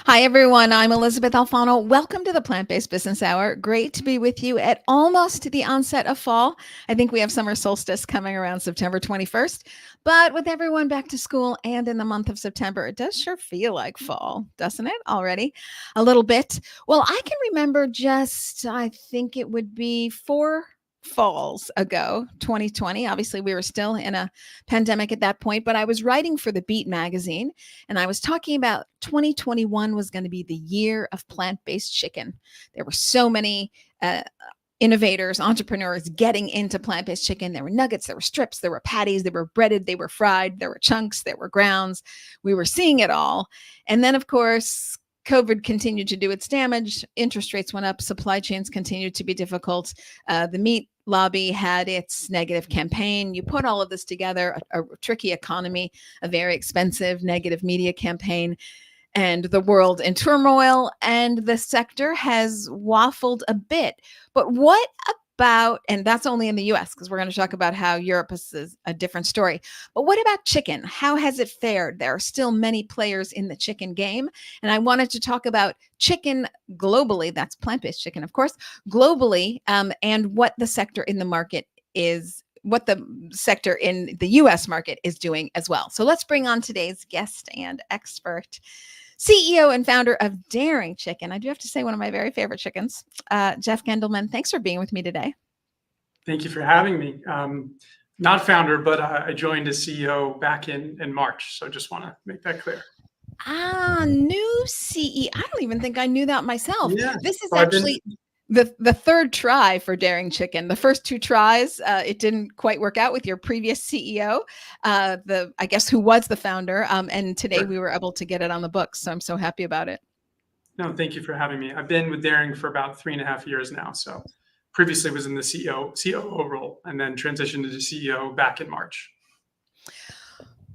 Hi, everyone. I'm Elysabeth Alfano. Welcome to the Plant-Based Business Hour. Great to be with you at almost the onset of fall. I think we have summer solstice coming around September 21st. But with everyone back to school and in the month of September, it does sure feel like fall, doesn't it? Already a little bit. Well, I can remember I think it would be 4 falls ago, 2020. Obviously, we were still in a pandemic at that point, but I was writing for the Beat magazine and I was talking about 2021 was going to be the year of plant-based chicken. There were so many innovators, entrepreneurs getting into plant-based chicken. There were nuggets, there were strips, there were patties, they were breaded, they were fried, there were chunks, there were grounds. We were seeing it all. And then, of course, COVID continued to do its damage. Interest rates went up. Supply chains continued to be difficult. The meat lobby had its negative campaign. You put all of this together, a tricky economy, a very expensive negative media campaign, and the world in turmoil, and the sector has waffled a bit. But what about, and that's only in the US, because we're going to talk about how Europe is a different story. But what about chicken? How has it fared? There are still many players in the chicken game. And I wanted to talk about chicken globally. That's plant-based chicken, of course, globally, and what the sector in the market is, what the sector in the US market is doing as well. So let's bring on today's guest and expert, CEO and founder of Daring Chicken. I do have to say, one of my very favorite chickens, Jeff Gendelman. Thanks for being with me today. Thank you for having me. Not founder, but I joined as CEO back in March. So just want to make that clear. New CEO. I don't even think I knew that myself. Yeah. This is actually the third try for Daring Chicken. The first 2 tries, it didn't quite work out with your previous CEO, I guess who was the founder. And today we were able to get it on the books. So I'm so happy about it. No, thank you for having me. I've been with Daring for about 3.5 years now. So previously was in the COO role and then transitioned to CEO back in March.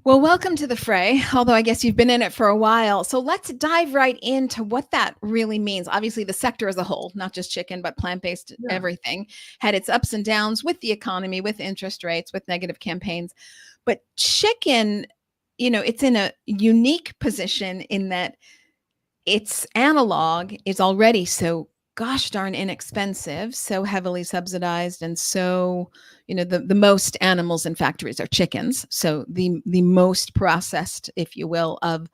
Well, welcome to the fray, although I guess you've been in it for a while. So let's dive right into what that really means. Obviously, the sector as a whole, not just chicken, but plant-based everything, had its ups and downs with the economy, with interest rates, with negative campaigns. But chicken, it's in a unique position in that its analog is already so gosh darn inexpensive, so heavily subsidized, and so the most animals in factories are chickens, so the most processed, if you will, of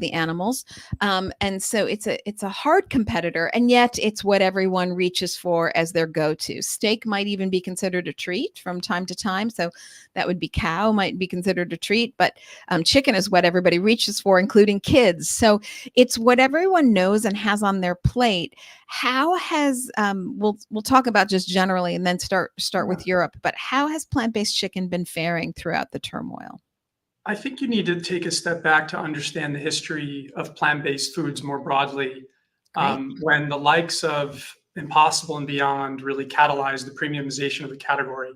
the animals, and so it's a hard competitor, and yet it's what everyone reaches for as their go-to. Steak might even be considered a treat from time to time, so that would be cow might be considered a treat, but chicken is what everybody reaches for, including kids. So it's what everyone knows and has on their plate. How has we'll talk about just generally and then start with Europe, but how has plant-based chicken been faring throughout the turmoil? I think you need to take a step back to understand the history of plant-based foods more broadly. When the likes of Impossible and Beyond really catalyzed the premiumization of the category.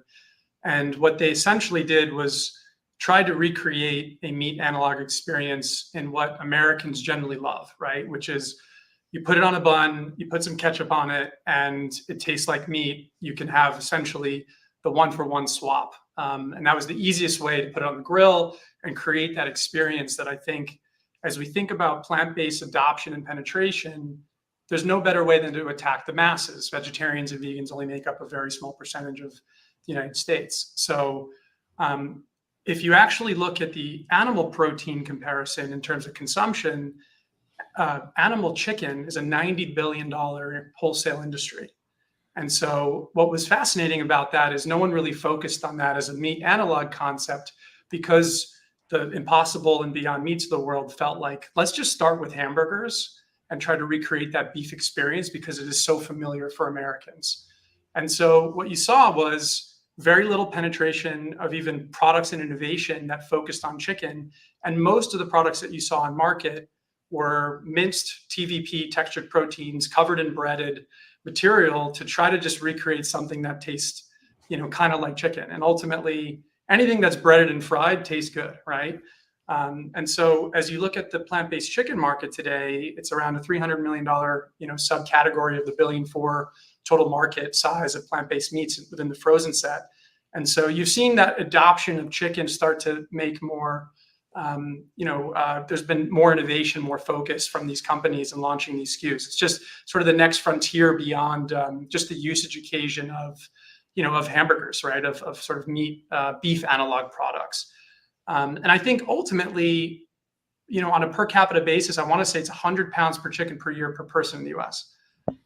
And what they essentially did was try to recreate a meat analog experience in what Americans generally love, right? Which is, you put it on a bun, you put some ketchup on it, and it tastes like meat. You can have essentially the one-for-one swap. And that was the easiest way to put it on the grill and create that experience that I think, as we think about plant-based adoption and penetration, there's no better way than to attack the masses. Vegetarians and vegans only make up a very small percentage of the United States. So if you actually look at the animal protein comparison in terms of consumption, animal chicken is a $90 billion wholesale industry. And so what was fascinating about that is no one really focused on that as a meat analog concept, because the Impossible and Beyond Meats of the world felt like, let's just start with hamburgers and try to recreate that beef experience because it is so familiar for Americans. And so what you saw was very little penetration of even products and innovation that focused on chicken. And most of the products that you saw on market were minced TVP, textured proteins, covered in breaded material to try to just recreate something that tastes, kind of like chicken. And ultimately, anything that's breaded and fried tastes good, right? And so as you look at the plant-based chicken market today, it's around a $300 million, subcategory of the $1 billion total market size of plant-based meats within the frozen set. And so you've seen that adoption of chicken start to make more there's been more innovation, more focus from these companies in launching these SKUs. It's just sort of the next frontier beyond just the usage occasion of hamburgers, right? Of sort of meat, beef analog products. And I think ultimately, on a per capita basis, I want to say it's 100 pounds per chicken per year per person in the US,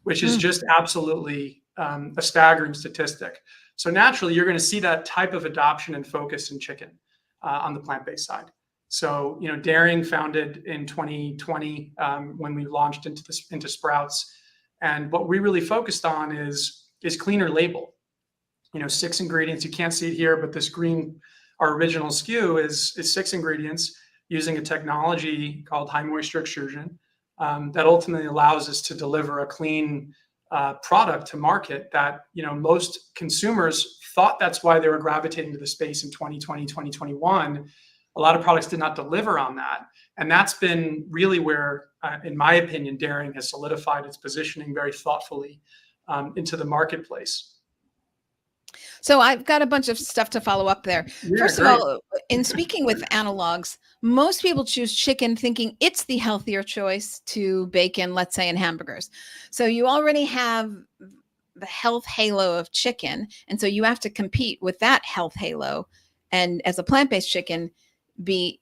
which is just absolutely a staggering statistic. So naturally, you're going to see that type of adoption and focus in chicken on the plant-based side. So, Daring founded in 2020 when we launched into Sprouts, and what we really focused on is cleaner label. 6 ingredients. You can't see it here, but this green, our original SKU is 6 ingredients using a technology called high moisture extrusion that ultimately allows us to deliver a clean product to market that, most consumers thought that's why they were gravitating to the space in 2020, 2021. A lot of products did not deliver on that. And that's been really where, in my opinion, Daring has solidified its positioning very thoughtfully into the marketplace. So I've got a bunch of stuff to follow up there. Yeah, First of great. all, in speaking with analogs, most people choose chicken thinking it's the healthier choice to bacon, let's say, in hamburgers. So you already have the health halo of chicken. And so you have to compete with that health halo. And as a plant-based chicken, be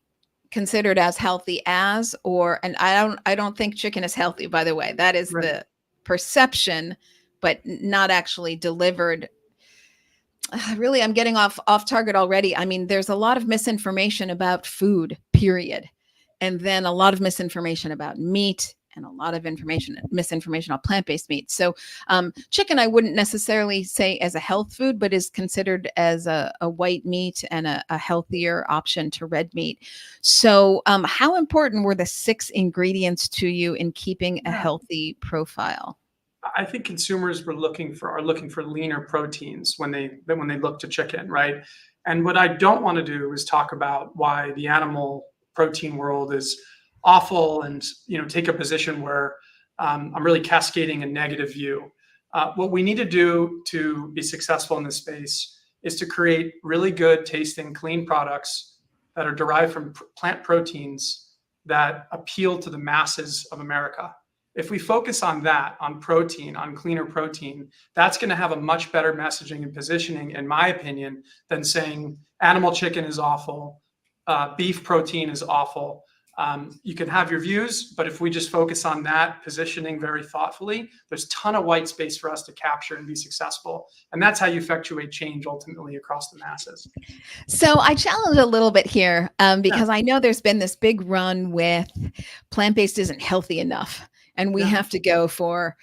considered as healthy as, and I don't think chicken is healthy, by the way. That is Right. the perception, but not actually delivered. Really, I'm getting off target already. I mean, there's a lot of misinformation about food, period. And then a lot of misinformation about meat and a lot of misinformation on plant-based meat. So chicken, I wouldn't necessarily say as a health food, but is considered as a white meat and a healthier option to red meat. So how important were the 6 ingredients to you in keeping a healthy profile? I think consumers are looking for leaner proteins when they look to chicken, right? And what I don't want to do is talk about why the animal protein world is awful and take a position where I'm really cascading a negative view. What we need to do to be successful in this space is to create really good tasting, clean products that are derived from plant proteins that appeal to the masses of America. If we focus on that, on protein, on cleaner protein, that's going to have a much better messaging and positioning, in my opinion, than saying animal chicken is awful, beef protein is awful. You can have your views, but if we just focus on that positioning very thoughtfully, there's a ton of white space for us to capture and be successful. And that's how you effectuate change ultimately across the masses. So I challenge a little bit here because I know there's been this big run with plant-based isn't healthy enough. And we have to go for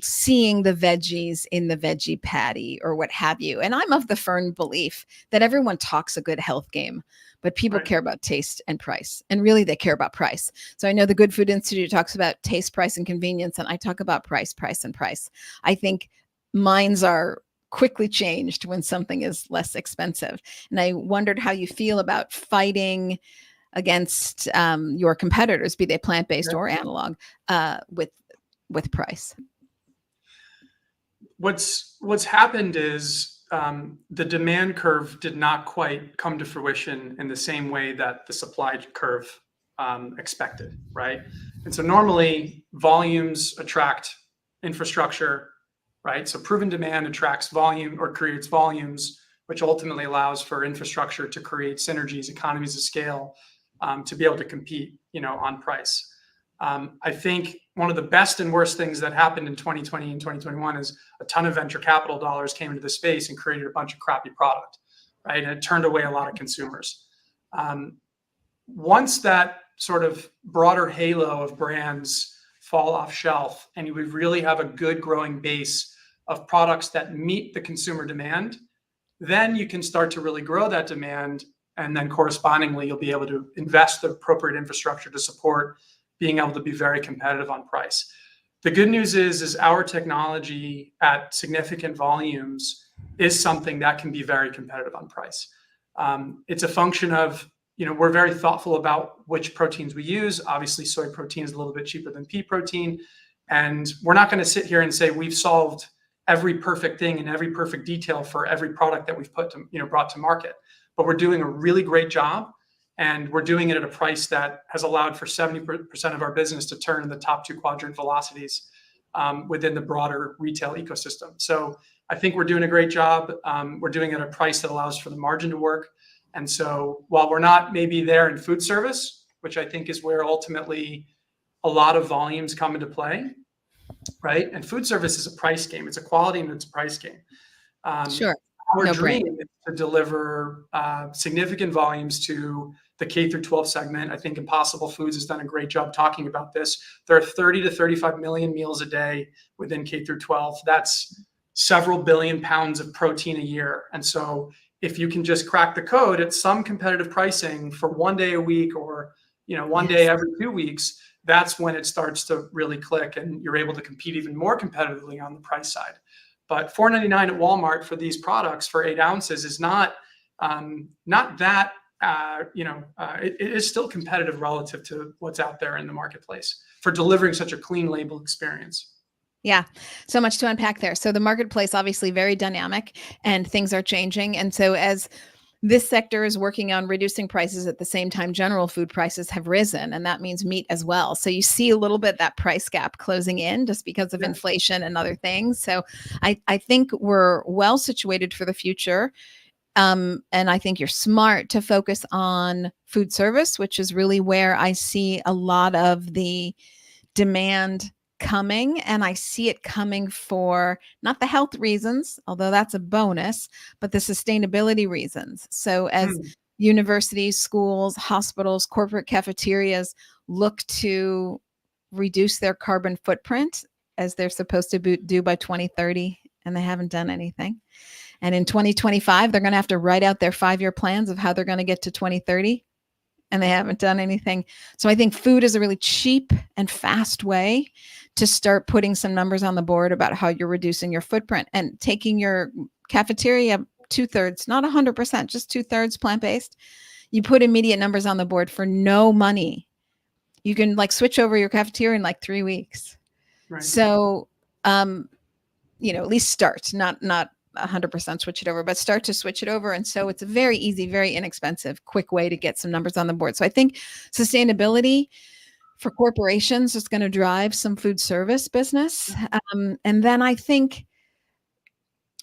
seeing the veggies in the veggie patty or what have you. And I'm of the firm belief that everyone talks a good health game, but people care about taste and price. And really, they care about price. So I know the Good Food Institute talks about taste, price, and convenience. And I talk about price, price, and price. I think minds are quickly changed when something is less expensive. And I wondered how you feel about fighting against your competitors, be they plant-based or analog, with price. What's happened is the demand curve did not quite come to fruition in the same way that the supply curve expected, right? And so normally volumes attract infrastructure, right? So proven demand attracts volume or creates volumes, which ultimately allows for infrastructure to create synergies, economies of scale, to be able to compete, on price. I think one of the best and worst things that happened in 2020 and 2021 is a ton of venture capital dollars came into the space and created a bunch of crappy product, right? And it turned away a lot of consumers. Once that sort of broader halo of brands fall off shelf and we really have a good growing base of products that meet the consumer demand, then you can start to really grow that demand. And then correspondingly, you'll be able to invest the appropriate infrastructure to support being able to be very competitive on price. The good news is our technology at significant volumes is something that can be very competitive on price. It's a function of, we're very thoughtful about which proteins we use. Obviously, soy protein is a little bit cheaper than pea protein. And we're not going to sit here and say we've solved every perfect thing in every perfect detail for every product that we've brought to market. But we're doing a really great job And we're doing it at a price that has allowed for 70% of our business to turn in the top 2 quadrant velocities within the broader retail ecosystem. So I think we're doing a great job. We're doing it at a price that allows for the margin to work. And so while we're not maybe there in food service, which I think is where ultimately a lot of volumes come into play, right? And food service is a price game. It's a quality and it's a price game. Sure. Our No dream brainer. is to deliver significant volumes to the K through 12 segment. I think Impossible Foods has done a great job talking about this. There are 30 to 35 million meals a day within K through 12. That's several billion pounds of protein a year. And so if you can just crack the code at some competitive pricing for one day a week or one day every 2 weeks, that's when it starts to really click and you're able to compete even more competitively on the price side. But $4.99 at Walmart for these products for 8 ounces is not that, it is still competitive relative to what's out there in the marketplace for delivering such a clean label experience. Yeah, so much to unpack there. So the marketplace, obviously very dynamic and things are changing. And so as this sector is working on reducing prices at the same time, general food prices have risen, and that means meat as well. So you see a little bit that price gap closing in just because of inflation and other things. So I think we're well situated for the future. And I think you're smart to focus on food service, which is really where I see a lot of the demand coming, and I see it coming for not the health reasons, although that's a bonus, but the sustainability reasons. So as universities, schools, hospitals, corporate cafeterias look to reduce their carbon footprint as they're supposed to do by 2030, and they haven't done anything. And in 2025, they're going to have to write out their 5-year plans of how they're going to get to 2030. And they haven't done anything. So I think food is a really cheap and fast way to start putting some numbers on the board about how you're reducing your footprint and taking your cafeteria 2/3, not 100%, just 2/3 plant-based. You put immediate numbers on the board for no money. You can switch over your cafeteria in 3 weeks. Right. So, at least start, not 100% switch it over, but start to switch it over. And so it's a very easy, very inexpensive, quick way to get some numbers on the board. So I think sustainability for corporations is going to drive some food service business. And then I think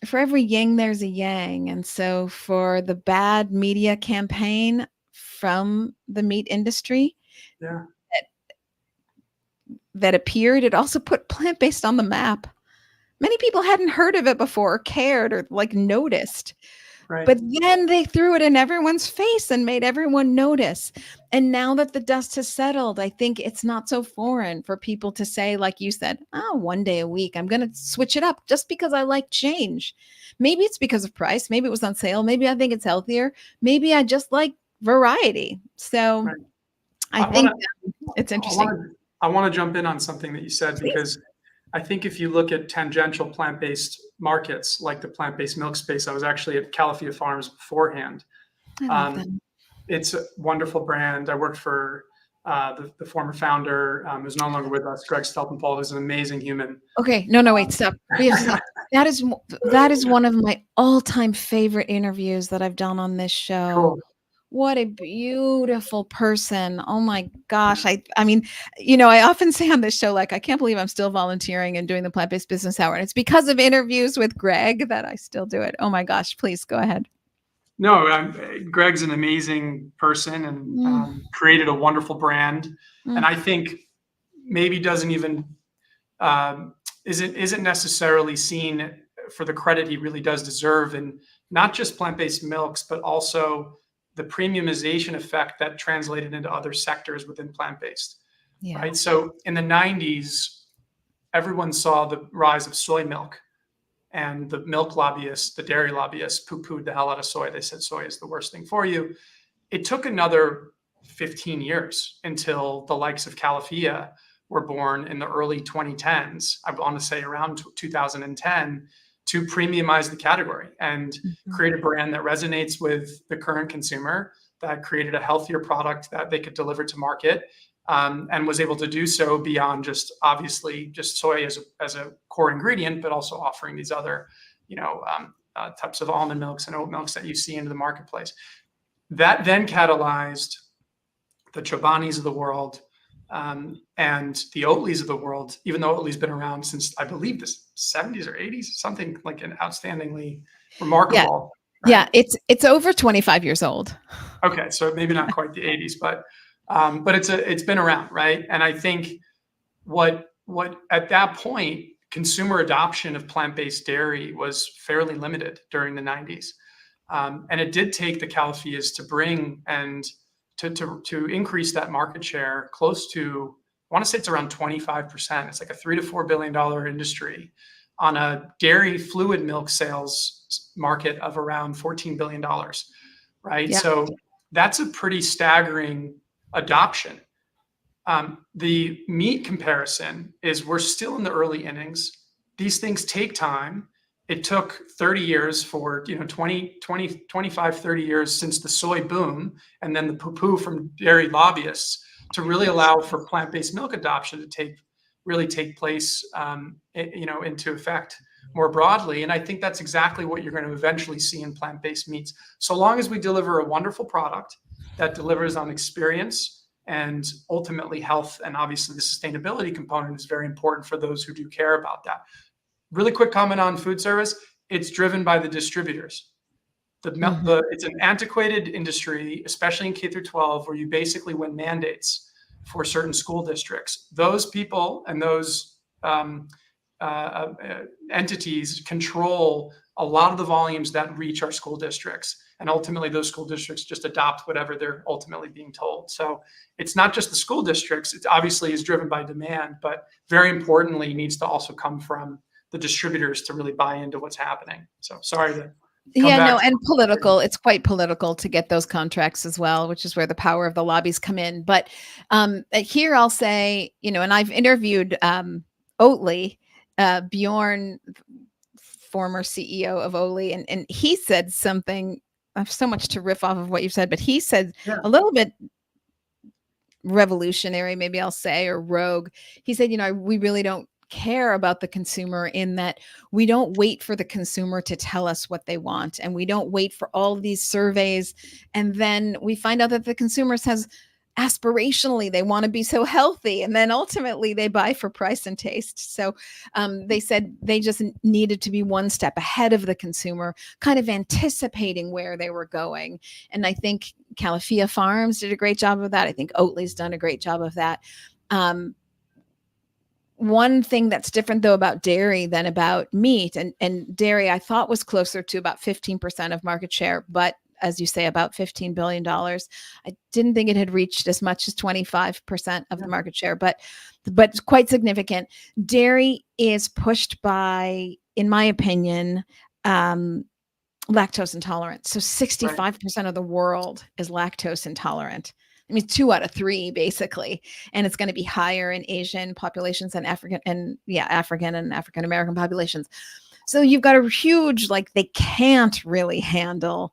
for every yin, there's a yang. And so for the bad media campaign from the meat industry that appeared, it also put plant-based on the map. Many people hadn't heard of it before or cared or noticed. Right. But then they threw it in everyone's face and made everyone notice. And now that the dust has settled, I think it's not so foreign for people to say, like you said, one day a week, I'm going to switch it up just because I like change. Maybe it's because of price. Maybe it was on sale. Maybe I think it's healthier. Maybe I just like variety. So I think it's interesting. I want to jump in on something that you said, because I think if you look at tangential plant-based markets, like the plant-based milk space, I was actually at Califia Farms beforehand. I love them. It's a wonderful brand. I worked for the former founder, who's no longer with us, Greg Steltenpol, who's an amazing human. Okay, no, wait, stop. We have to stop. That is one of my all-time favorite interviews that I've done on this show. Cool. What a beautiful person. Oh my gosh. I mean, I often say on this show, I can't believe I'm still volunteering and doing the Plant-Based Business Hour. And it's because of interviews with Greg that I still do it. Oh my gosh, please go ahead. No, Greg's an amazing person and created a wonderful brand. And I think maybe doesn't even, isn't necessarily seen for the credit he really does deserve, in not just plant-based milks, but also the premiumization effect that translated into other sectors within plant-based, right? So in the 90s, everyone saw the rise of soy milk, and the milk lobbyists, the dairy lobbyists, poo-pooed the hell out of soy. They said soy is the worst thing for you. It took another 15 years until the likes of Califia were born in the early 2010s. I want to say around 2010, to premiumize the category and create a brand that resonates with the current consumer, that created a healthier product that they could deliver to market, and was able to do so beyond just obviously just soy as a core ingredient, but also offering these other, types of almond milks and oat milks that you see into the marketplace. That then catalyzed the Chobanis of the world, and the Oatleys of the world, even though Oatly's been around since, I believe, the 70s or 80s, something like an outstandingly remarkable. Yeah, right? It's over 25 years old. Okay, so maybe not quite the 80s, but it's been around, right? And I think what at that point, consumer adoption of plant-based dairy was fairly limited during the 90s. And it did take the Calafias to bring and to increase that market share close to, I want to say it's around 25%. It's like a $3 to $4 billion industry on a dairy fluid milk sales market of around $14 billion, right? Yeah. So that's a pretty staggering adoption. The meat comparison is we're still in the early innings. These things take time. It took 30 years for, 25, 30 years since the soy boom and then the poo-poo from dairy lobbyists to really allow for plant-based milk adoption to really take place, into effect more broadly. And I think that's exactly what you're going to eventually see in plant-based meats. So long as we deliver a wonderful product that delivers on experience and ultimately health, and obviously the sustainability component is very important for those who do care about that. Really quick comment on food service. It's driven by the distributors. It's an antiquated industry, especially in K through 12, where you basically win mandates for certain school districts. Those people and those entities control a lot of the volumes that reach our school districts. And ultimately, those school districts just adopt whatever they're ultimately being told. So it's not just the school districts. It obviously is driven by demand, but very importantly, needs to also come from the distributors to really buy into what's happening. So sorry to and political. It's quite political to get those contracts as well, which is where the power of the lobbies come in. But here I'll say, and I've interviewed Oatly, Bjorn, former CEO of Oatly, and he said something. I have so much to riff off of what you've said, but he said a little bit revolutionary, maybe I'll say, or rogue. He said, we really don't care about the consumer in that we don't wait for the consumer to tell us what they want. And we don't wait for all of these surveys. And then we find out that the consumer says aspirationally, they want to be so healthy. And then ultimately they buy for price and taste. So they said they just needed to be one step ahead of the consumer, kind of anticipating where they were going. And I think Calafia Farms did a great job of that. I think Oatly's done a great job of that. One thing that's different though about dairy than about meat, and dairy I thought was closer to about 15% of market share, but as you say, about $15 billion. I didn't think it had reached as much as 25% of the market share, but quite significant. Dairy is pushed by, in my opinion, lactose intolerant. So 65% of the world is lactose intolerant. I mean, 2 out of 3 basically, and it's going to be higher in Asian populations and African and African American populations. So you've got a huge, they can't really handle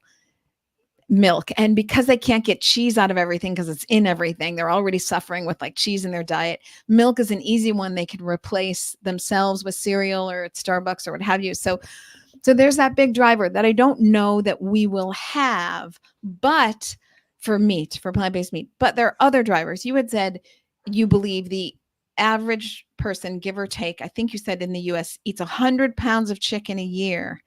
milk, and because they can't get cheese out of everything because it's in everything, they're already suffering with cheese in their diet. Milk is an easy one they can replace themselves with cereal or at Starbucks or what have you. So there's that big driver that I don't know that we will have, but for plant-based meat. But there are other drivers. You had said you believe the average person, give or take, I think you said in the US, eats 100 pounds of chicken a year.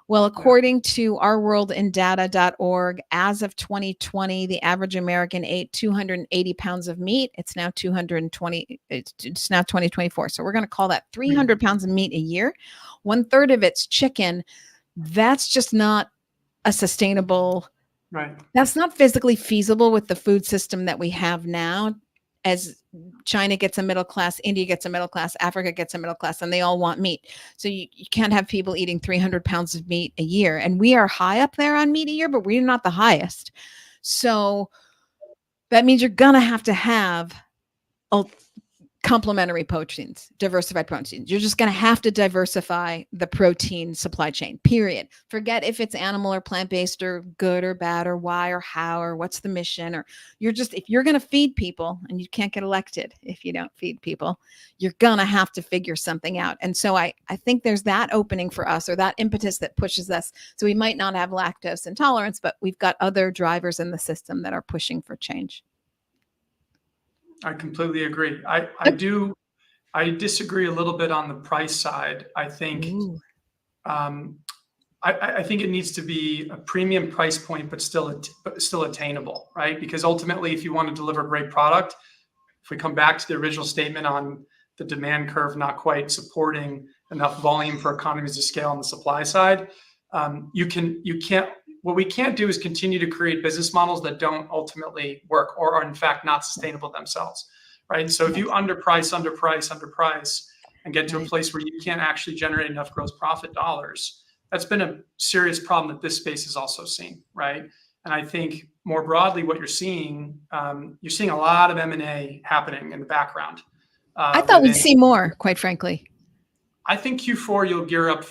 Well, according to ourworldindata.org, as of 2020, the average American ate 280 pounds of meat. It's now 220. It's now 2024. So we're going to call that 300 pounds of meat a year. 1/3 of it's chicken. That's just not a sustainable. Right. That's not physically feasible with the food system that we have now. As China gets a middle class, India gets a middle class, Africa gets a middle class, and they all want meat. So you can't have people eating 300 pounds of meat a year. And we are high up there on meat a year, but we're not the highest. So that means you're going to have complementary proteins, diversified proteins. You're just going to have to diversify the protein supply chain, period. Forget if it's animal or plant-based or good or bad or why or how or what's the mission, or if you're going to feed people, and you can't get elected if you don't feed people, you're going to have to figure something out. And so I think there's that opening for us, or that impetus that pushes us. So we might not have lactose intolerance, but we've got other drivers in the system that are pushing for change. I completely agree. I disagree a little bit on the price side. I think I think it needs to be a premium price point, but still attainable, right? Because ultimately, if you want to deliver a great product, if we come back to the original statement on the demand curve not quite supporting enough volume for economies of scale on the supply side, what we can't do is continue to create business models that don't ultimately work or are in fact not sustainable themselves, right? So if you underprice, and get to a place where you can't actually generate enough gross profit dollars, that's been a serious problem that this space has also seen, right? And I think more broadly, what you're seeing a lot of M&A happening in the background. I thought we'd see more, quite frankly. I think Q4 will gear up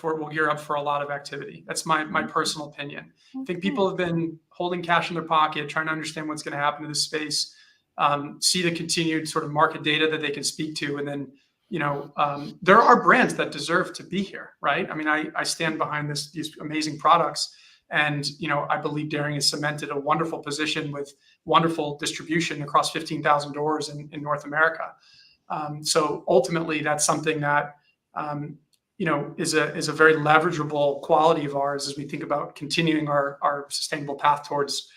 for a lot of activity. That's my personal opinion. I think people have been holding cash in their pocket, trying to understand what's going to happen to this space, see the continued sort of market data that they can speak to, and then there are brands that deserve to be here, right? I mean, I stand behind these amazing products, and I believe Daring has cemented a wonderful position with wonderful distribution across 15,000 doors in North America. So ultimately, that's something that is a very leverageable quality of ours as we think about continuing our sustainable path towards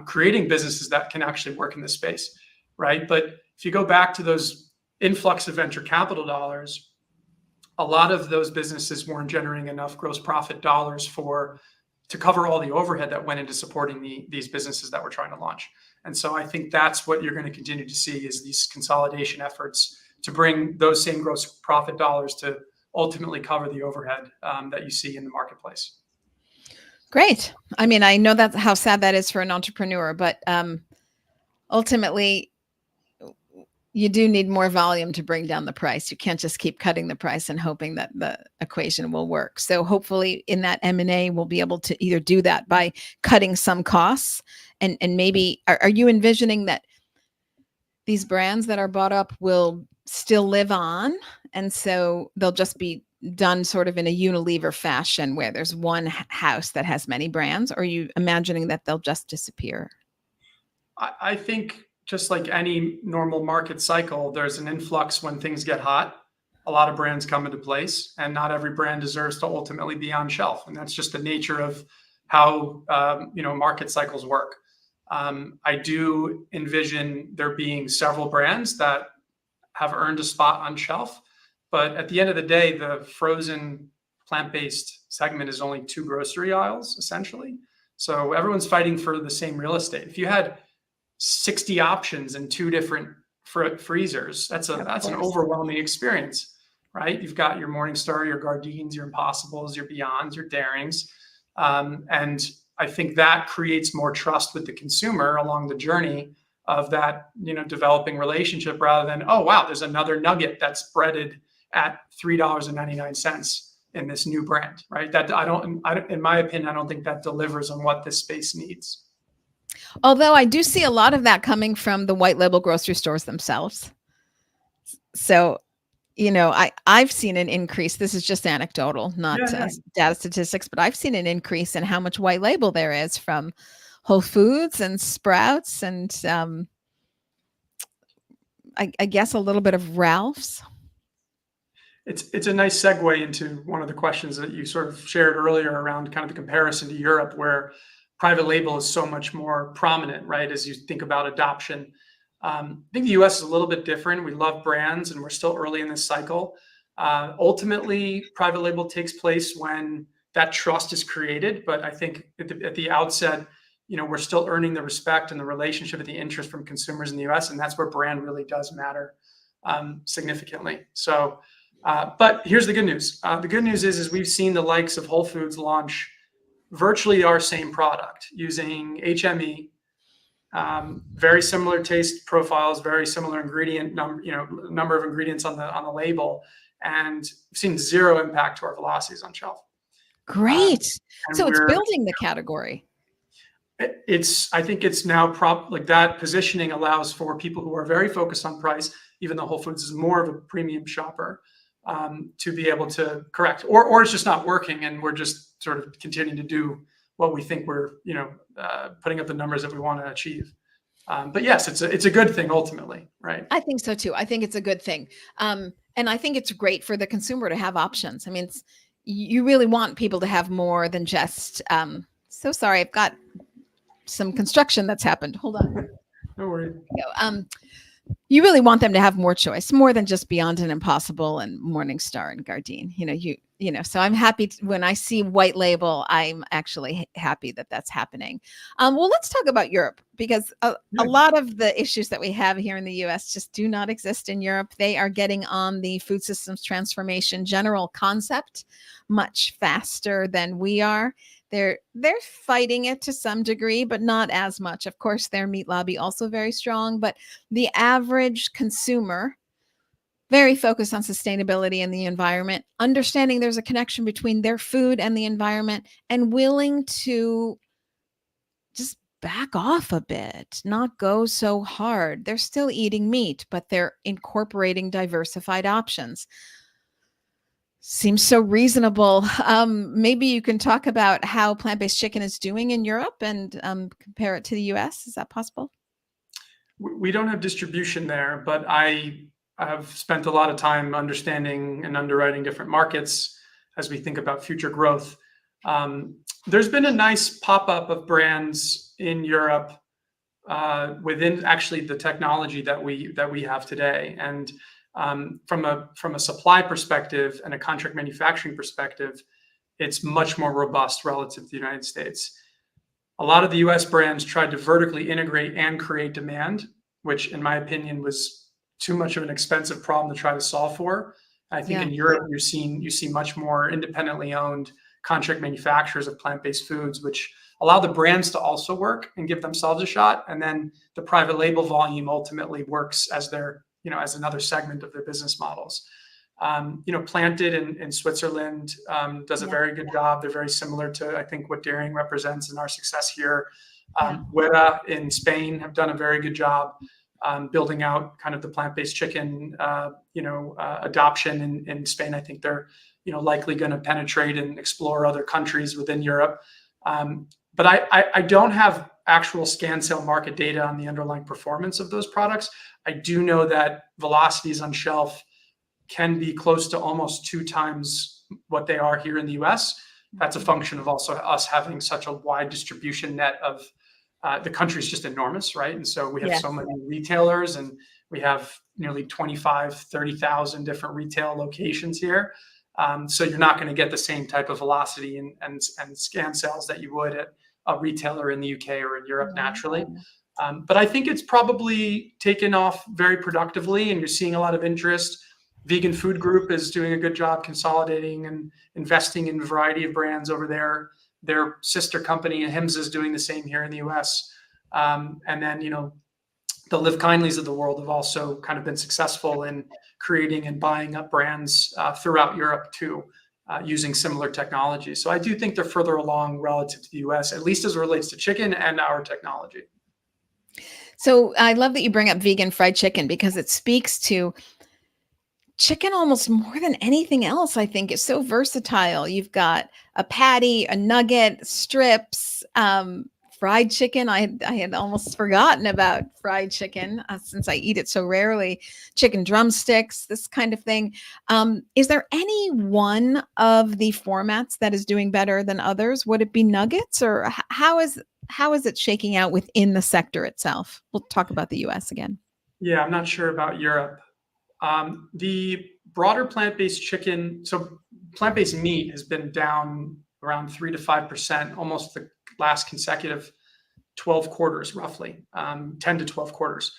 creating businesses that can actually work in this space, right? But if you go back to those influx of venture capital dollars, a lot of those businesses weren't generating enough gross profit dollars to cover all the overhead that went into supporting these businesses that we're trying to launch. And so I think that's what you're going to continue to see is these consolidation efforts to bring those same gross profit dollars to ultimately cover the overhead that you see in the marketplace. Great. I mean, I know that's how sad that is for an entrepreneur, but ultimately, you do need more volume to bring down the price. You can't just keep cutting the price and hoping that the equation will work. So hopefully in that M&A, we'll be able to either do that by cutting some costs and maybe, are you envisioning that these brands that are bought up will still live on? And so they'll just be done sort of in a Unilever fashion where there's one house that has many brands, or are you imagining that they'll just disappear? I think just like any normal market cycle, there's an influx when things get hot. A lot of brands come into place, and not every brand deserves to ultimately be on shelf. And that's just the nature of how market cycles work. I do envision there being several brands that have earned a spot on shelf, but at the end of the day, the frozen plant-based segment is only 2 grocery aisles essentially. So everyone's fighting for the same real estate. If you had 60 options in 2 different freezers, that's an overwhelming experience, right? You've got your Morningstar, your Gardeins, your Impossibles, your Beyonds, your Darings, and I think that creates more trust with the consumer along the journey of that developing relationship, rather than, oh wow, there's another nugget that's breaded at $3.99 in this new brand, right? That in my opinion, I don't think that delivers on what this space needs. Although I do see a lot of that coming from the white label grocery stores themselves. So, I've seen an increase. This is just anecdotal, not data statistics, but I've seen an increase in how much white label there is from Whole Foods and Sprouts and I guess a little bit of Ralph's. It's a nice segue into one of the questions that you sort of shared earlier around kind of the comparison to Europe, where private label is so much more prominent, right? As you think about adoption. I think the US is a little bit different. We love brands and we're still early in this cycle. Ultimately, private label takes place when that trust is created. But I think at the outset, we're still earning the respect and the relationship and the interest from consumers in the US. And that's where brand really does matter significantly. So, but here's the good news. The good news is we've seen the likes of Whole Foods launch virtually our same product using HME, very similar taste profiles, very similar ingredient number of ingredients on the label, and we've seen zero impact to our velocities on shelf. Great. And So it's building the category. I think it's now like that positioning allows for people who are very focused on price, even though Whole Foods is more of a premium shopper, to be able to correct, or it's just not working, and we're just sort of continuing to do what we think we're, putting up the numbers that we want to achieve. But yes, it's a good thing ultimately, right? I think so too. I think it's a good thing. And I think it's great for the consumer to have options. I mean, you really want people to have more than just, so sorry, I've got some construction that's happened. Hold on. No worries. You really want them to have more choice, more than just Beyond and Impossible and Morningstar and Gardein. So I'm happy when I see white label. I'm actually happy that that's happening. Well, let's talk about Europe, because a lot of the issues that we have here in the U.S. just do not exist in Europe. They are getting on the food systems transformation general concept much faster than we are. They're fighting it to some degree, but not as much. Of course, their meat lobby also very strong, but the average consumer, very focused on sustainability and the environment, understanding there's a connection between their food and the environment, and willing to just back off a bit, not go so hard. They're still eating meat, but they're incorporating diversified options. Seems so reasonable. Maybe you can talk about how plant-based chicken is doing in Europe and compare it to the US. Is that possible? We don't have distribution there, but I have spent a lot of time understanding and underwriting different markets as we think about future growth. There's been a nice pop-up of brands in Europe within actually the technology that we have today. And from a supply perspective and a contract manufacturing perspective, it's much more robust relative to the United States. A lot of the US brands tried to vertically integrate and create demand, which in my opinion was too much of an expensive problem to try to solve for. I think in Europe, you see much more independently owned contract manufacturers of plant-based foods, which allow the brands to also work and give themselves a shot. And then the private label volume ultimately works as their, as another segment of their business models. Planted in Switzerland does a very good job. They're very similar to, I think, what dairying represents in our success here. Weta in Spain have done a very good job building out kind of the plant-based chicken, adoption in Spain. I think they're, likely going to penetrate and explore other countries within Europe. But I don't have actual scan sale market data on the underlying performance of those products. I do know that velocities on shelf can be close to almost 2 times what they are here in the US. That's a function of also us having such a wide distribution net of the country's just enormous, right? And so we have so many retailers, and we have nearly 30,000 different retail locations here. So you're not going to get the same type of velocity and scan sales that you would at a retailer in the UK or in Europe naturally. But I think it's probably taken off very productively, and you're seeing a lot of interest. Vegan Food Group is doing a good job consolidating and investing in a variety of brands over there. Their sister company, Hims, is doing the same here in the US. And then, the Live Kindlys of the world have also kind of been successful in creating and buying up brands throughout Europe too, using similar technology. So I do think they're further along relative to the US, at least as it relates to chicken and our technology. So I love that you bring up vegan fried chicken, because it speaks to chicken almost more than anything else. I think it's so versatile. You've got a patty, a nugget, strips, fried chicken. I had almost forgotten about fried chicken since I eat it so rarely. Chicken drumsticks, this kind of thing. Is there any one of the formats that is doing better than others? Would it be nuggets, or how is it shaking out within the sector itself? We'll talk about the US again. Yeah, I'm not sure about Europe. The broader plant-based chicken, so plant-based meat has been down around 3 to 5%, almost the last consecutive 12 quarters, roughly 10 to 12 quarters.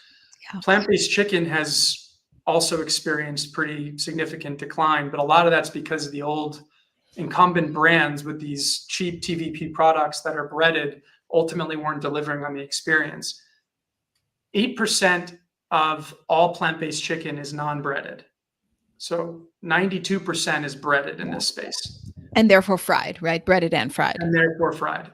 Yeah. Plant-based chicken has also experienced pretty significant decline, but a lot of that's because of the old incumbent brands with these cheap TVP products that are breaded ultimately weren't delivering on the experience. 8% of all plant-based chicken is non-breaded. So 92% is breaded in this space. And therefore fried, right? Breaded and fried. And therefore fried.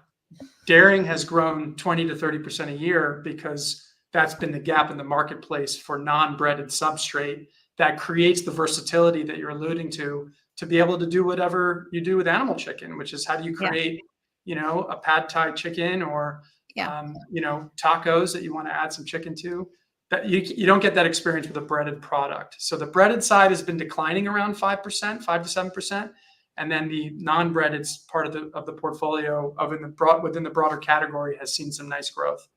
Dairying has grown 20 to 30% a year because that's been the gap in the marketplace for non-breaded substrate that creates the versatility that you're alluding to be able to do whatever you do with animal chicken, which is how do you create, a pad thai chicken or, tacos that you want to add some chicken to. That you don't get that experience with a breaded product. So the breaded side has been declining around 5%, 5 to 7%. And then the non-breaded part of the portfolio within the broader category has seen some nice growth.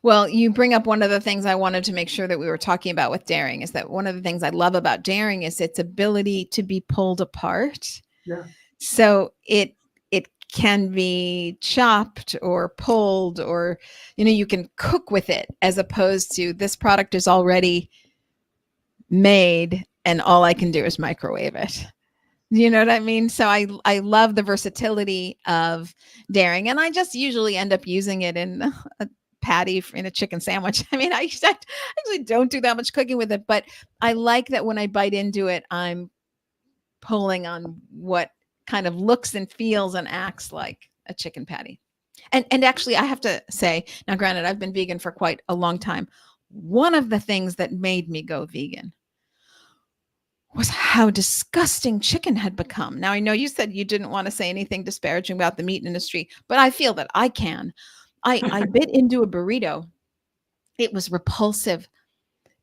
Well, you bring up one of the things I wanted to make sure that we were talking about with dairying is that one of the things I love about dairying is its ability to be pulled apart. Yeah. So it can be chopped or pulled, or you can cook with it, as opposed to this product is already made and all I can do is microwave it. You know what I mean? So I love the versatility of dairying, and I just usually end up using it in a patty in a chicken sandwich. I mean, I actually don't do that much cooking with it, but I like that when I bite into it, I'm pulling on what kind of looks and feels and acts like a chicken patty. And actually, I have to say, now granted, I've been vegan for quite a long time. One of the things that made me go vegan was how disgusting chicken had become. Now, I know you said you didn't want to say anything disparaging about the meat industry, but I feel that I can. I bit into a burrito. It was repulsive.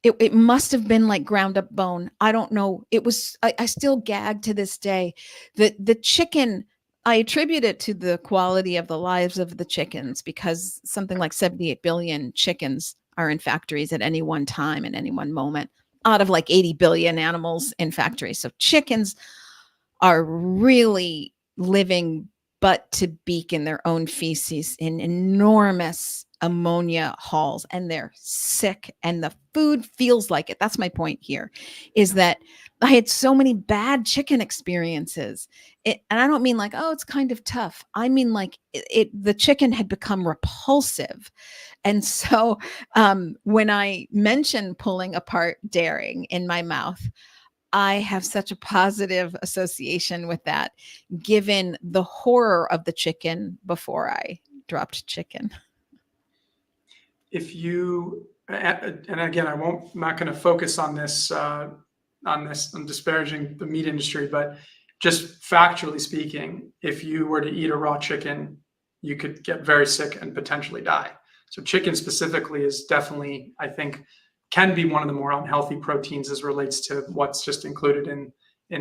It must have been like ground up bone. I don't know. It was, I still gag to this day. The chicken, I attribute it to the quality of the lives of the chickens, because something like 78 billion chickens are in factories at any one time, in any one moment, out of like 80 billion animals in factories. So chickens are really living butt to beak in their own feces in enormous ammonia halls, and they're sick and the food feels like it. That's my point here, is that I had so many bad chicken experiences. And I don't mean like, oh, it's kind of tough. I mean like the chicken had become repulsive. And so when I mention pulling apart dairying in my mouth, I have such a positive association with that, given the horror of the chicken before I dropped chicken. If you, and again, I'm not going to focus on this, on disparaging the meat industry, but just factually speaking, if you were to eat a raw chicken, you could get very sick and potentially die. So chicken specifically is definitely, I think, can be one of the more unhealthy proteins as relates to what's just included in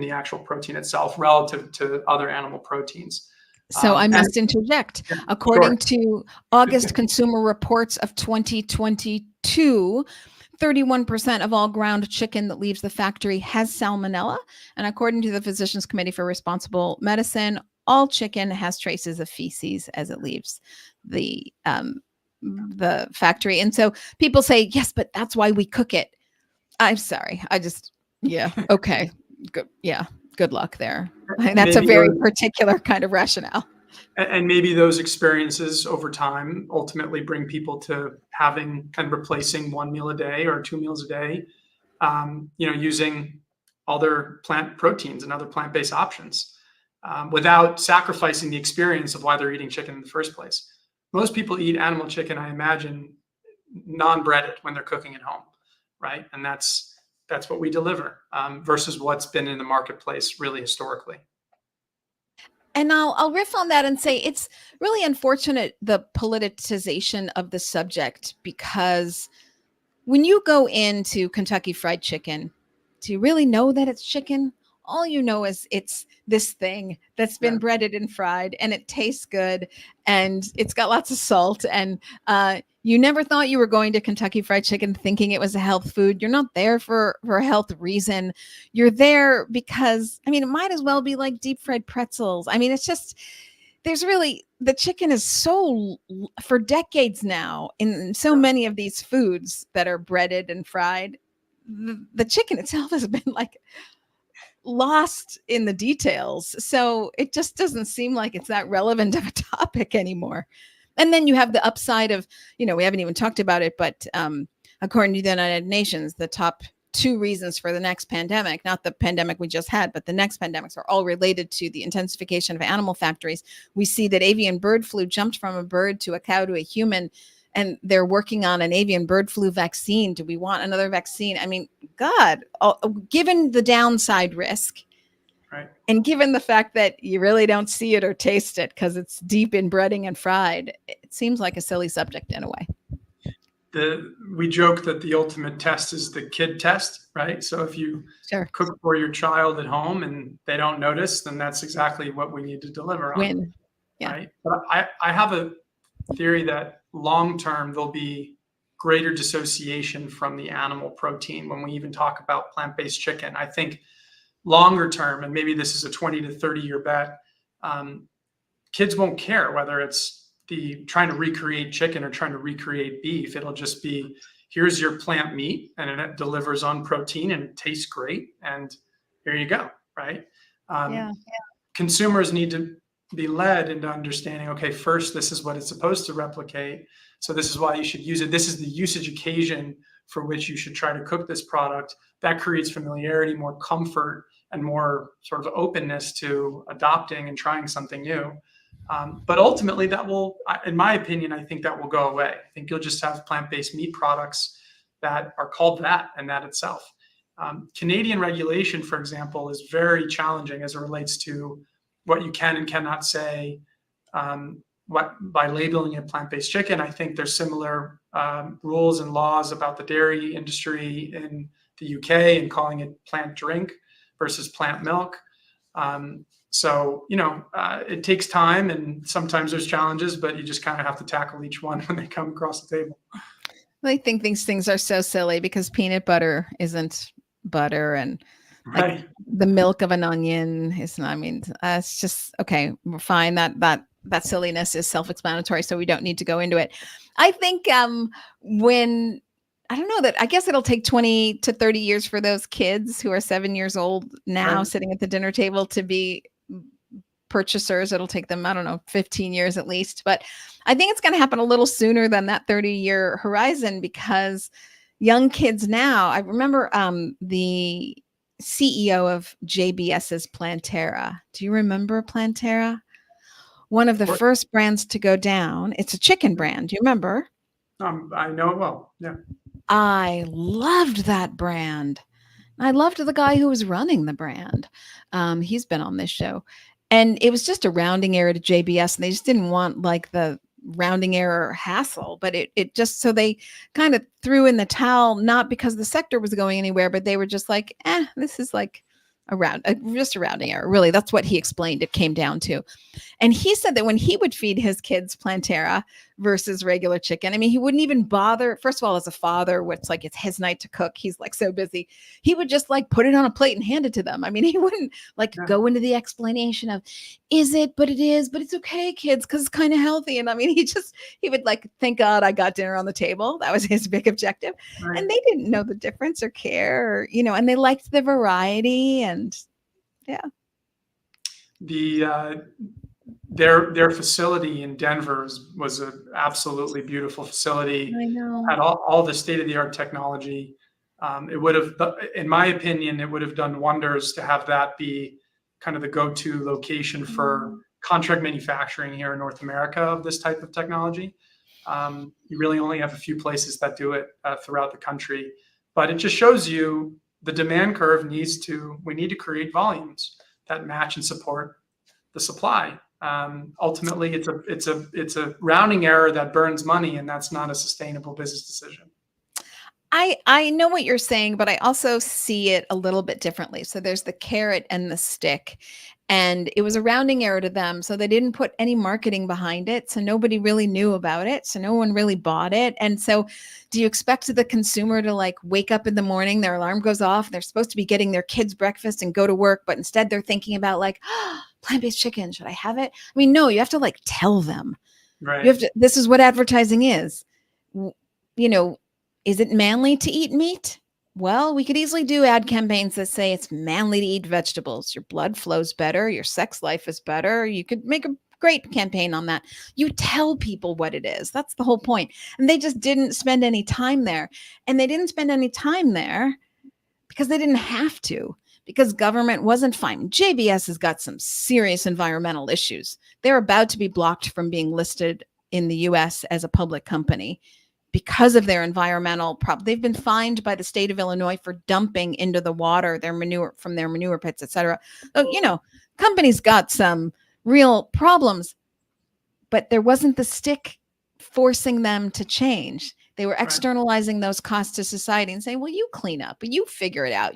the actual protein itself relative to other animal proteins. So I must interject. According to August Consumer Reports of 2022, 31% of all ground chicken that leaves the factory has salmonella. And according to the Physicians Committee for Responsible Medicine, all chicken has traces of feces as it leaves the factory. And so people say, yes, but that's why we cook it. I'm sorry. Okay. Good. Yeah. Good luck there. That's a very particular kind of rationale. And maybe those experiences over time ultimately bring people to having kind of replacing one meal a day or 2 meals a day, using other plant proteins and other plant-based options without sacrificing the experience of why they're eating chicken in the first place. Most people eat animal chicken, I imagine, non-breaded when they're cooking at home, right? And that's what we deliver versus what's been in the marketplace really historically. And I'll riff on that and say it's really unfortunate, the politicization of the subject, because when you go into Kentucky Fried Chicken, to really know that it's chicken, all you know is it's this thing that's been breaded and fried, and it tastes good, and it's got lots of salt, and you never thought you were going to Kentucky Fried Chicken thinking it was a health food. You're not there for a health reason. You're there because, I mean, it might as well be like deep fried pretzels. I mean, it's just, the chicken is so, for decades now, in so many of these foods that are breaded and fried, the chicken itself has been like lost in the details. So it just doesn't seem like it's that relevant of a topic anymore. And then you have the upside of, we haven't even talked about it, but according to the United Nations, the top 2 reasons for the next pandemic, not the pandemic we just had, but the next pandemics, are all related to the intensification of animal factories. We see that avian bird flu jumped from a bird to a cow to a human, and they're working on an avian bird flu vaccine. Do we want another vaccine? I mean, God, given the downside risk, right, and given the fact that you really don't see it or taste it because it's deep in breading and fried, it seems like a silly subject in a way. We joke that the ultimate test is the kid test, right? So if you Sure. cook for your child at home and they don't notice, then that's exactly what we need to deliver on. Win. Yeah. Right. But I have a theory that long term there'll be greater dissociation from the animal protein when we even talk about plant-based chicken. I think longer term, and maybe this is a 20 to 30-year bet, kids won't care whether it's trying to recreate chicken or trying to recreate beef. It'll just be, here's your plant meat, and it delivers on protein and it tastes great, and here you go, right? Consumers need to be led into understanding, okay, first, this is what it's supposed to replicate, so this is why you should use it. This is the usage occasion for which you should try to cook this product. That creates familiarity, more comfort, and more sort of openness to adopting and trying something new. But ultimately, that will, in my opinion, I think that will go away. I think you'll just have plant-based meat products that are called that and that itself. Canadian regulation, for example, is very challenging as it relates to what you can and cannot say by labeling it plant-based chicken. I think there's similar rules and laws about the dairy industry in the UK and calling it plant drink versus plant milk. So, it takes time and sometimes there's challenges, but you just kind of have to tackle each one when they come across the table. I think these things are so silly because peanut butter isn't butter, and like the milk of an onion is not. I mean, it's just, okay, we're fine. That silliness is self-explanatory, so we don't need to go into it. I think I don't know, that I guess it'll take 20 to 30 years for those kids who are 7 years old now sitting at the dinner table to be purchasers. It'll take them, I don't know, 15 years at least. But I think it's going to happen a little sooner than that 30-year horizon, because young kids now, I remember the CEO of JBS's Planterra. Do you remember Planterra? One of the first brands to go down. It's a chicken brand. Do you remember? I know it well. Yeah. I loved that brand. I loved the guy who was running the brand. He's been on this show. And it was just a rounding error to JBS. And they just didn't want like the rounding error hassle. But it just, so they kind of threw in the towel, not because the sector was going anywhere, but they were just like, this is like just a rounding error. Really, that's what he explained it came down to. And he said that when he would feed his kids Planterra versus regular chicken, I mean, he wouldn't even bother. First of all, as a father, it's like it's his night to cook. He's like so busy. He would just like put it on a plate and hand it to them. I mean, he wouldn't like go into the explanation of, is it, but it is, but it's okay, kids, because it's kind of healthy. And I mean, he would like, thank God I got dinner on the table. That was his big objective. Right. And they didn't know the difference or care, or, and they liked the variety. And yeah. Their facility in Denver was an absolutely beautiful facility. I know. Had all the state-of-the-art technology. It would have, in my opinion, it would have done wonders to have that be kind of the go-to location for contract manufacturing here in North America of this type of technology. You really only have a few places that do it throughout the country, but it just shows you the demand curve we need to create volumes that match and support the supply. Ultimately, it's a rounding error that burns money, and that's not a sustainable business decision. I know what you're saying, but I also see it a little bit differently. So there's the carrot and the stick, and it was a rounding error to them. So they didn't put any marketing behind it. So nobody really knew about it. So no one really bought it. And so do you expect the consumer to like wake up in the morning, their alarm goes off, they're supposed to be getting their kids breakfast and go to work, but instead they're thinking about like, plant-based chicken, should I have it? I mean, no, you have to like tell them. Right. You have to, this is what advertising is. Is it manly to eat meat? Well, we could easily do ad campaigns that say it's manly to eat vegetables. Your blood flows better. Your sex life is better. You could make a Great campaign on that. You tell people what it is. That's the whole point. And they just didn't spend any time there. And they didn't spend any time there because they didn't have to, because government wasn't fine. JBS has got some serious environmental issues. They're about to be blocked from being listed in the US as a public company because of their environmental problem. They've been fined by the state of Illinois for dumping into the water their manure from their manure pits, et cetera. So, companies got some real problems, but there wasn't the stick forcing them to change. They were externalizing those costs to society and saying, well, you clean up, you figure it out.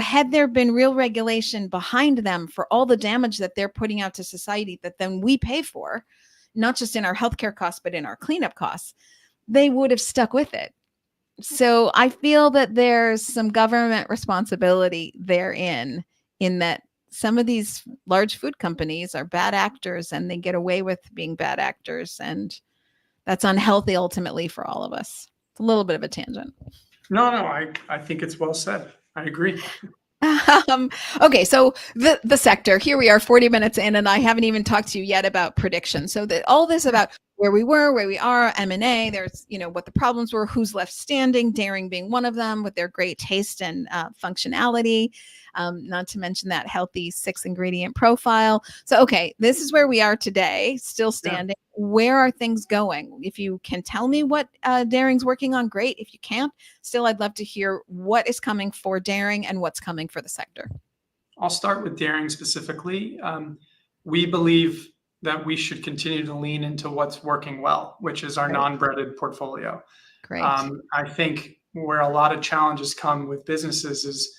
Had there been real regulation behind them for all the damage that they're putting out to society that then we pay for, not just in our healthcare costs, but in our cleanup costs, they would have stuck with it. So I feel that there's some government responsibility therein, in that some of these large food companies are bad actors and they get away with being bad actors. And that's unhealthy ultimately for all of us. It's a little bit of a tangent. No, I think it's well said. I agree. Okay, so the sector, here we are 40 minutes in, and I haven't even talked to you yet about predictions. So all this about where we were, where we are, M&A, there's, what the problems were, who's left standing, Daring being one of them with their great taste and functionality, not to mention that healthy 6-ingredient profile. So, okay, this is where we are today, still standing. Yeah. Where are things going? If you can tell me what Daring's working on, great. If you can't, still, I'd love to hear what is coming for Daring and what's coming for the sector. I'll start with Daring specifically. We believe that we should continue to lean into what's working well, which is our non-breaded portfolio. Great. I think where a lot of challenges come with businesses is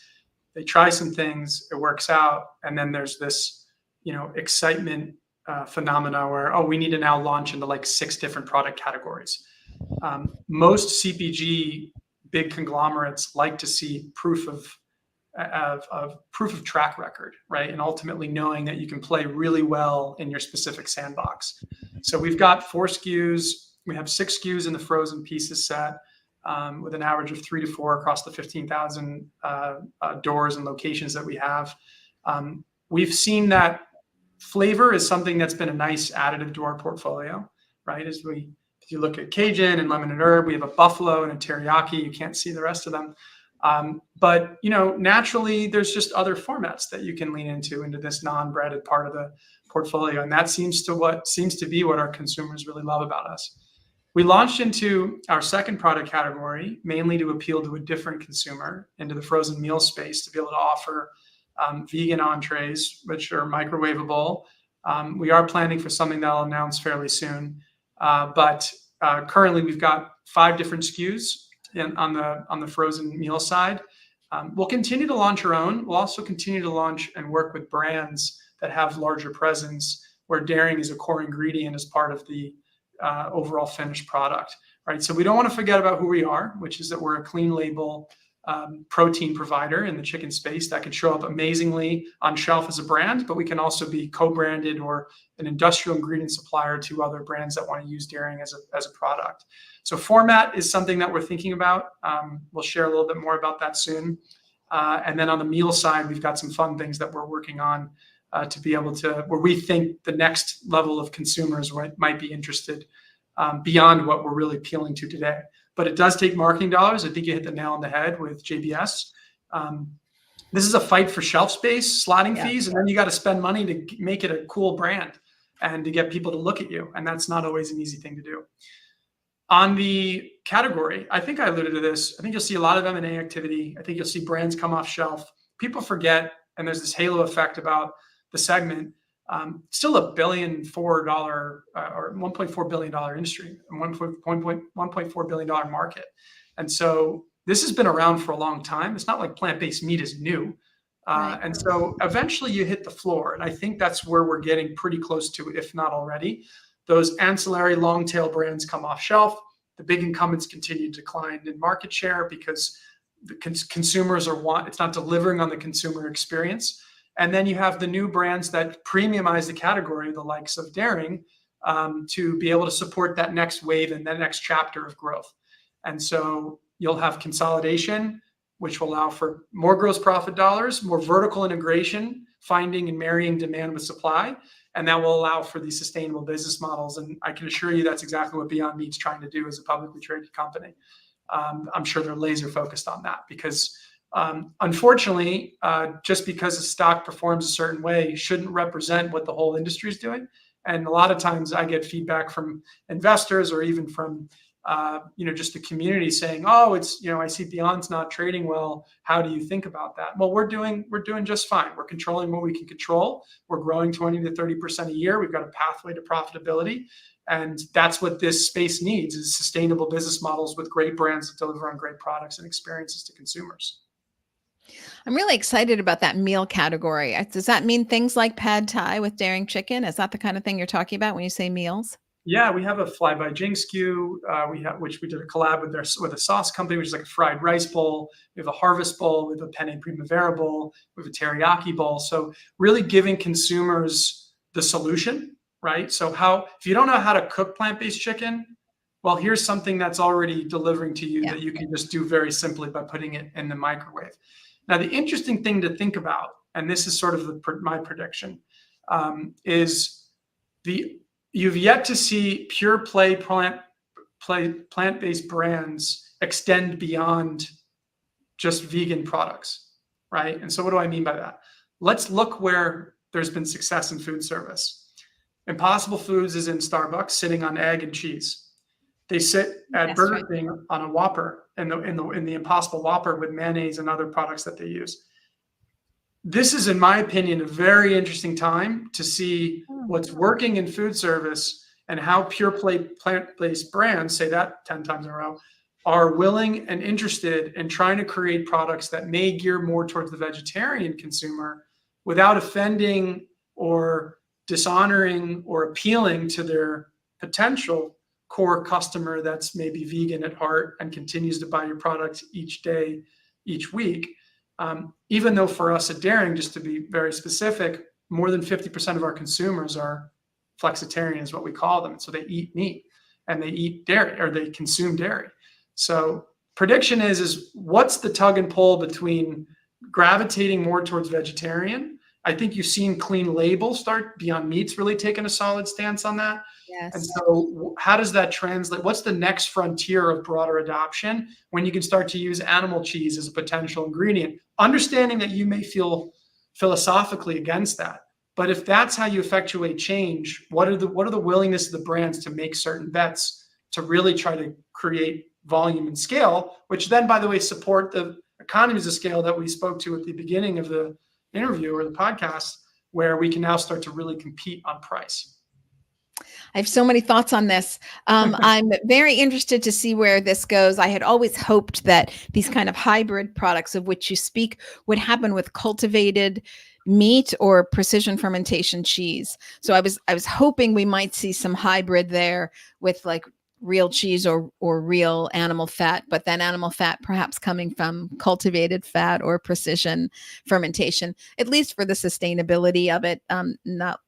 they try some things, it works out, and then there's this, excitement phenomena where, we need to now launch into like 6 different product categories. Most CPG big conglomerates like to see proof of track record, right? And ultimately knowing that you can play really well in your specific sandbox. So we've got 4 SKUs. We have 6 SKUs in the frozen pieces set, with an average of 3 to 4 across the 15,000 doors and locations that we have. We've seen that flavor is something that's been a nice additive to our portfolio, right? If you look at Cajun and lemon and herb, we have a buffalo and a teriyaki. You can't see the rest of them. But naturally there's just other formats that you can lean into this non-breaded part of the portfolio. And that seems to be what our consumers really love about us. We launched into our second product category, mainly to appeal to a different consumer, into the frozen meal space, to be able to offer vegan entrees, which are microwavable. We are planning for something that I'll announce fairly soon. But currently we've got 5 different SKUs on the frozen meal side. We'll continue to launch our own. We'll also continue to launch and work with brands that have larger presence, where Daring is a core ingredient as part of the overall finished product, right? So we don't want to forget about who we are, which is that we're a clean label protein provider in the chicken space that can show up amazingly on shelf as a brand, but we can also be co-branded or an industrial ingredient supplier to other brands that want to use Daring as a product. So format is something that we're thinking about. We'll share a little bit more about that soon. And then on the meal side, we've got some fun things that we're working on to be able to, where we think the next level of consumers might be interested beyond what we're really appealing to today. But it does take marketing dollars. I think you hit the nail on the head with JBS. This is a fight for shelf space, slotting fees, and then you got to spend money to make it a cool brand and to get people to look at you. And that's not always an easy thing to do. On the category, I think I alluded to this. I think you'll see a lot of M&A activity. I think you'll see brands come off shelf. People forget, and there's this halo effect about the segment. Still $1.4 billion or $1.4 billion industry, and $1.4 billion market. And so this has been around for a long time. It's not like plant-based meat is new. Right. And so eventually you hit the floor. And I think that's where we're getting pretty close to, if not already. Those ancillary long tail brands come off shelf. The big incumbents continue to decline in market share because the consumers it's not delivering on the consumer experience. And then you have the new brands that premiumize the category, the likes of Daring, to be able to support that next wave and that next chapter of growth. And so you'll have consolidation, which will allow for more gross profit dollars, more vertical integration, finding and marrying demand with supply. and that will allow for these sustainable business models. And I can assure you that's exactly what Beyond Meat's trying to do as a publicly traded company. I'm sure they're laser focused on that because unfortunately, just because a stock performs a certain way shouldn't represent what the whole industry is doing. And a lot of times I get feedback from investors or even from just the community saying, oh, it's, I see Beyond's not trading well. How do you think about that? Well, we're doing just fine. We're controlling what we can control. We're growing 20 to 30% a year. We've got a pathway to profitability. And that's what this space needs, is sustainable business models with great brands that deliver on great products and experiences to consumers. I'm really excited about that meal category. Does that mean things like pad thai with daring chicken? Is that the kind of thing you're talking about when you say meals? Yeah, we have a Fly by Jing SKU, which we did a collab with a sauce company, which is like a fried rice bowl. We have a harvest bowl, we have a penne primavera bowl, we have a teriyaki bowl. So really giving consumers the solution, right? So if you don't know how to cook plant-based chicken, well, here's something that's already delivering to you that you can just do very simply by putting it in the microwave. Now, the interesting thing to think about, and this is sort of my prediction, is you've yet to see pure play plant-based brands extend beyond just vegan products, right? And so what do I mean by that? Let's look where there's been success in food service. Impossible Foods is in Starbucks sitting on egg and cheese. They sit at Burger King on a Whopper in the Impossible Whopper with mayonnaise and other products that they use. This is, in my opinion, a very interesting time to see what's working in food service and how pure play plant-based brands, say that 10 times in a row, are willing and interested in trying to create products that may gear more towards the vegetarian consumer without offending or dishonoring or appealing to their potential core customer that's maybe vegan at heart and continues to buy your product each day, each week. Even though for us at Daring, just to be very specific, more than 50% of our consumers are flexitarian, is what we call them. So they eat meat and they eat dairy, or they consume dairy. So prediction is what's the tug and pull between gravitating more towards vegetarian? I think you've seen Clean Label start. Beyond Meat's really taken a solid stance on that. Yes. And so how does that translate? What's the next frontier of broader adoption when you can start to use animal cheese as a potential ingredient? Understanding that you may feel philosophically against that. But if that's how you effectuate change, what are the willingness of the brands to make certain bets to really try to create volume and scale, which then, by the way, support the economies of scale that we spoke to at the beginning of the interview or the podcast, where we can now start to really compete on price. I have so many thoughts on this. I'm very interested to see where this goes. I had always hoped that these kind of hybrid products of which you speak would happen with cultivated meat or precision fermentation cheese. So I was hoping we might see some hybrid there with like real cheese or real animal fat, but then animal fat perhaps coming from cultivated fat or precision fermentation, at least for the sustainability of it, not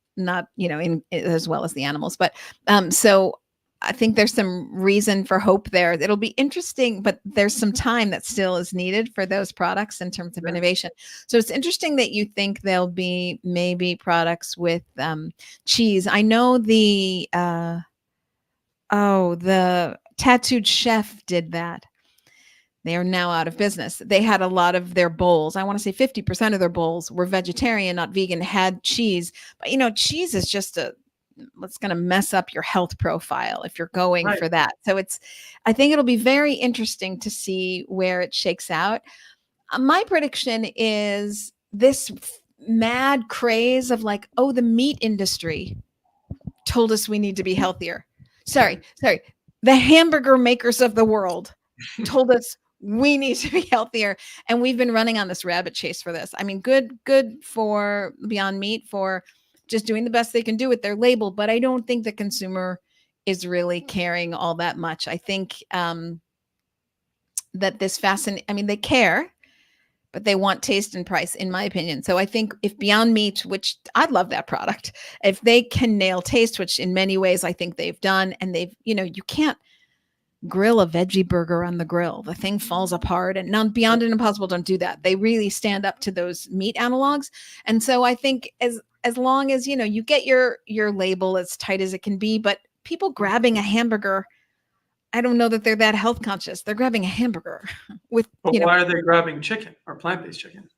in as well as the animals. But so I think there's some reason for hope there. It'll be interesting, but there's some time that still is needed for those products in terms of innovation. So it's interesting that you think there'll be maybe products with cheese. I know the Tattooed Chef did that. They are now out of business. They had a lot of their bowls. I want to say 50% of their bowls were vegetarian, not vegan, had cheese. But, cheese is just it's going to mess up your health profile if you're going for that. So I think it'll be very interesting to see where it shakes out. My prediction is this mad craze of like, the meat industry told us we need to be healthier. Sorry. The hamburger makers of the world told us we need to be healthier. And we've been running on this rabbit chase for this. I mean, good for Beyond Meat for just doing the best they can do with their label. But I don't think the consumer is really caring all that much. I think that this they care, but they want taste and price, in my opinion. So I think if Beyond Meat, which I love that product, if they can nail taste, which in many ways I think they've done, and they've, you can't grill a veggie burger on the grill. The thing falls apart, and now Beyond and Impossible don't do that. They really stand up to those meat analogs. And so I think as long as, you get your label as tight as it can be, but people grabbing a hamburger, I don't know that they're that health conscious. They're grabbing a hamburger with, But why are they grabbing chicken or plant-based chicken?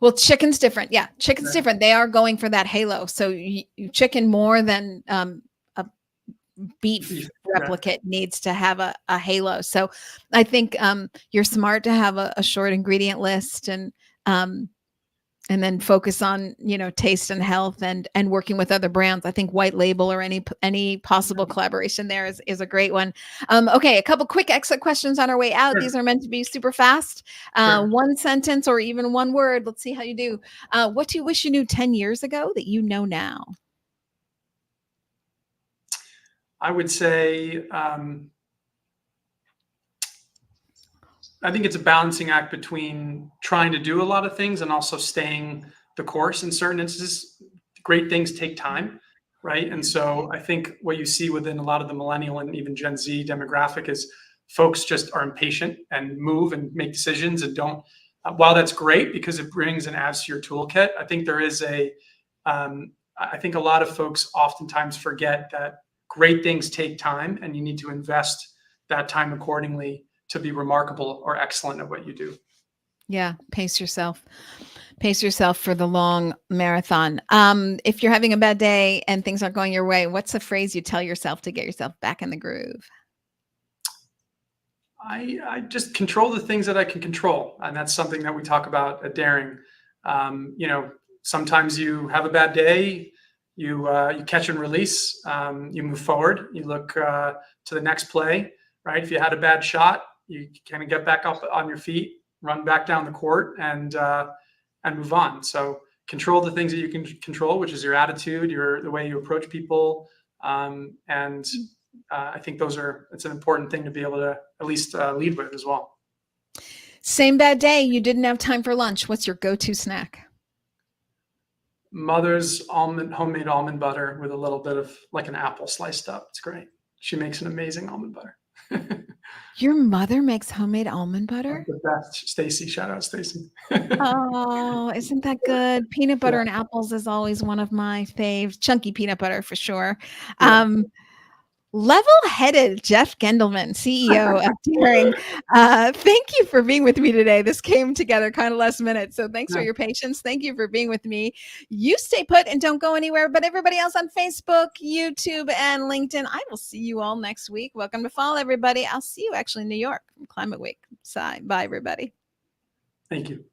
well, chicken's different. Yeah, chicken's different. They are going for that halo. So chicken more than a beef replicate needs to have a halo. So I think you're smart to have a short ingredient list and then focus on, taste and health and working with other brands. I think white label or any possible collaboration there is a great one. Okay, a couple quick exit questions on our way out. Sure. These are meant to be super fast. Sure. One sentence or even one word. Let's see how you do. What do you wish you knew 10 years ago that you know now? I would say, I think it's a balancing act between trying to do a lot of things and also staying the course in certain instances. Great things take time, right? And so I think what you see within a lot of the millennial and even Gen Z demographic is folks just are impatient and move and make decisions and don't. While that's great because it brings and adds to your toolkit, I think there is I think a lot of folks oftentimes forget that great things take time and you need to invest that time accordingly to be remarkable or excellent at what you do. Yeah. Pace yourself for the long marathon. If you're having a bad day and things aren't going your way, what's a phrase you tell yourself to get yourself back in the groove? I just control the things that I can control. And that's something that we talk about at Daring. Sometimes you have a bad day, you catch and release, you move forward, you look to the next play, right? If you had a bad shot, you kind of get back up on your feet, run back down the court and move on. So control the things that you can control, which is your attitude, the way you approach people. I think it's an important thing to be able to at least lead with as well. Same bad day, you didn't have time for lunch. What's your go-to snack? Mother's homemade almond butter with a little bit of like an apple sliced up. It's great. She makes an amazing almond butter. Your mother makes homemade almond butter? The best. Stacy, shout out Stacy. Oh, isn't that good? Peanut butter and apples is always one of my faves. Chunky peanut butter for sure. Yeah. Level-headed Jeff Gendelman, CEO of Daring. Thank you for being with me today. This came together kind of last minute. So thanks for your patience. Thank you for being with me. You stay put and don't go anywhere. But everybody else on Facebook, YouTube, and LinkedIn, I will see you all next week. Welcome to fall, everybody. I'll see you actually in New York from Climate Week. Bye, everybody. Thank you.